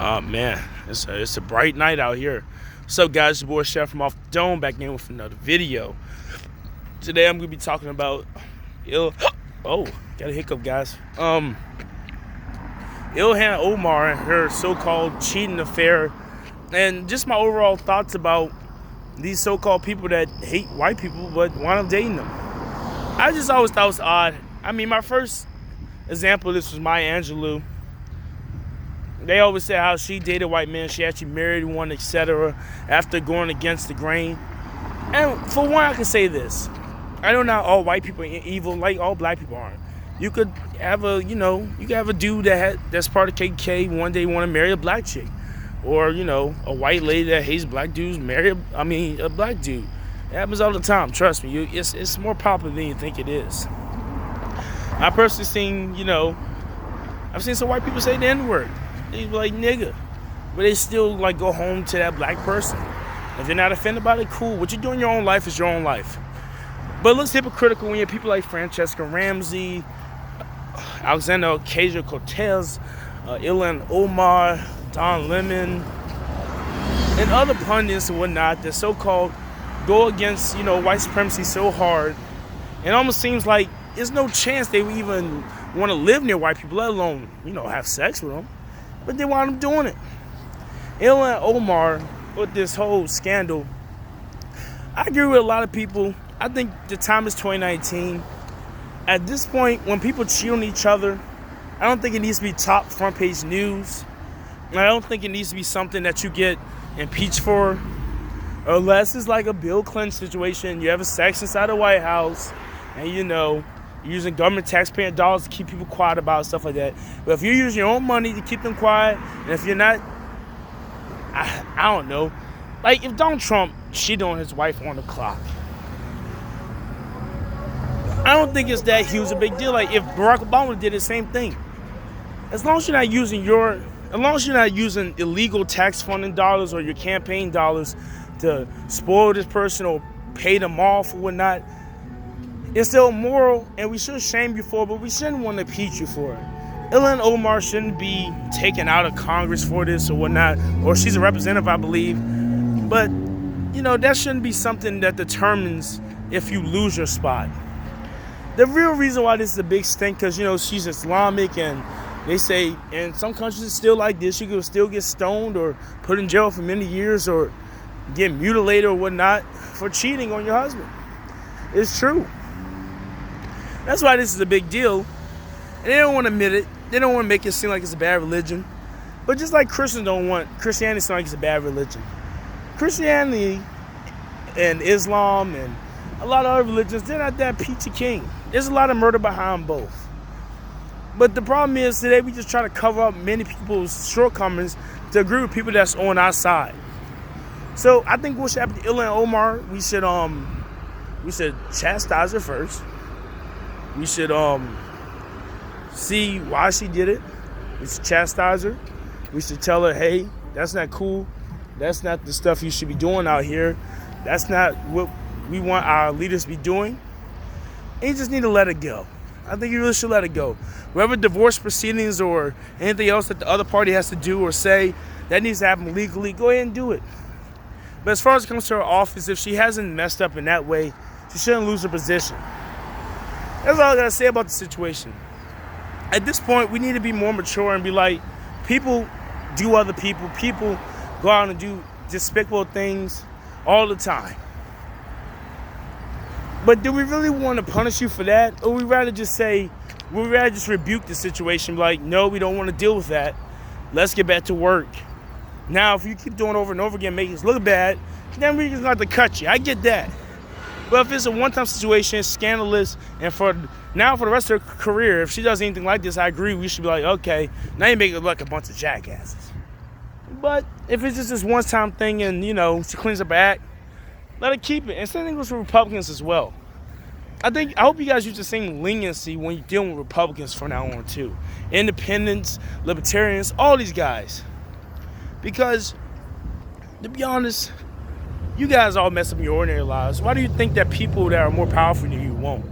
Man, it's a bright night out here. What's up, guys? Your boy Chef from Off the Dome back in with another video. Today I'm gonna be talking about oh, got a hiccup, guys. Ilhan Omar and her so-called cheating affair, and just my overall thoughts about these so-called people that hate white people but wind up dating them. I just always thought it was odd. I mean, my first example of this was Maya Angelou. They always say how she dated white men, she actually married one, etc., after going against the grain. And for one, I can say this. I know not all white people are evil, like all black people aren't. You could have a, dude that's part of KKK one day want to marry a black chick. Or, a white lady that hates black dudes marry a black dude. It happens all the time, trust me. It's more popular than you think it is. I personally seen, I've seen some white people say the N-word. They be like, nigga. But they still, go home to that black person. If they're not offended by it, cool. What you do in your own life is your own life. But it looks hypocritical when you have people like Francesca Ramsey, Alexander Ocasio-Cortez, Ilhan Omar, Don Lemon, and other pundits and whatnot that so-called go against, white supremacy so hard. It almost seems like there's no chance they would even want to live near white people, let alone, have sex with them. But they wound up doing it. Ilhan Omar, with this whole scandal, I agree with a lot of people. I think the time is 2019. At this point, when people cheat on each other, I don't think it needs to be top front page news. I don't think it needs to be something that you get impeached for. Unless it's like a Bill Clinton situation. You have a sex inside the White House, and you're using government taxpayer dollars to keep people quiet about stuff like that. But if you're using your own money to keep them quiet, and if you're not, I don't know. Like if Donald Trump cheated on his wife on the clock, I don't think it's that huge a big deal. Like if Barack Obama did the same thing, as long as you're not using illegal tax funding dollars or your campaign dollars to spoil this person or pay them off or whatnot, it's still moral, and we should shame you for it, but we shouldn't want to impeach you for it. Ilhan Omar shouldn't be taken out of Congress for this or whatnot, or she's a representative, I believe. But, that shouldn't be something that determines if you lose your spot. The real reason why this is a big stink, because, she's Islamic, and they say in some countries it's still like this. You can still get stoned or put in jail for many years or get mutilated or whatnot for cheating on your husband. It's true. That's why this is a big deal. And they don't want to admit it. They don't want to make it seem like it's a bad religion. But just like Christians don't want Christianity to seem like it's a bad religion. Christianity and Islam and a lot of other religions, they're not that peachy keen. There's a lot of murder behind both. But the problem is today we just try to cover up many people's shortcomings to agree with people that's on our side. So I think what should happen to Ilhan Omar, we should chastise her first. We should see why she did it. We should chastise her. We should tell her, hey, that's not cool. That's not the stuff you should be doing out here. That's not what we want our leaders to be doing. And you just need to let it go. I think you really should let it go. Whatever divorce proceedings or anything else that the other party has to do or say, that needs to happen legally, go ahead and do it. But as far as it comes to her office, if she hasn't messed up in that way, she shouldn't lose her position. That's all I gotta say about the situation. At this point, we need to be more mature and be like, people do other people. People go out and do despicable things all the time. But do we really want to punish you for that? Or we'd rather just rebuke the situation, be like, no, we don't want to deal with that. Let's get back to work. Now, if you keep doing it over and over again, make us look bad, then we're just going to have to cut you. I get that. But if it's a one-time situation, it's scandalous, and for the rest of her career, if she does anything like this, I agree, we should be like, okay, now you make it look like a bunch of jackasses. But if it's just this one-time thing and, she cleans up her act, let her keep it. And same thing goes for Republicans as well. I hope you guys use the same leniency when you're dealing with Republicans from now on, too. Independents, libertarians, all these guys. Because, to be honest, you guys all mess up your ordinary lives. Why do you think that people that are more powerful than you won't?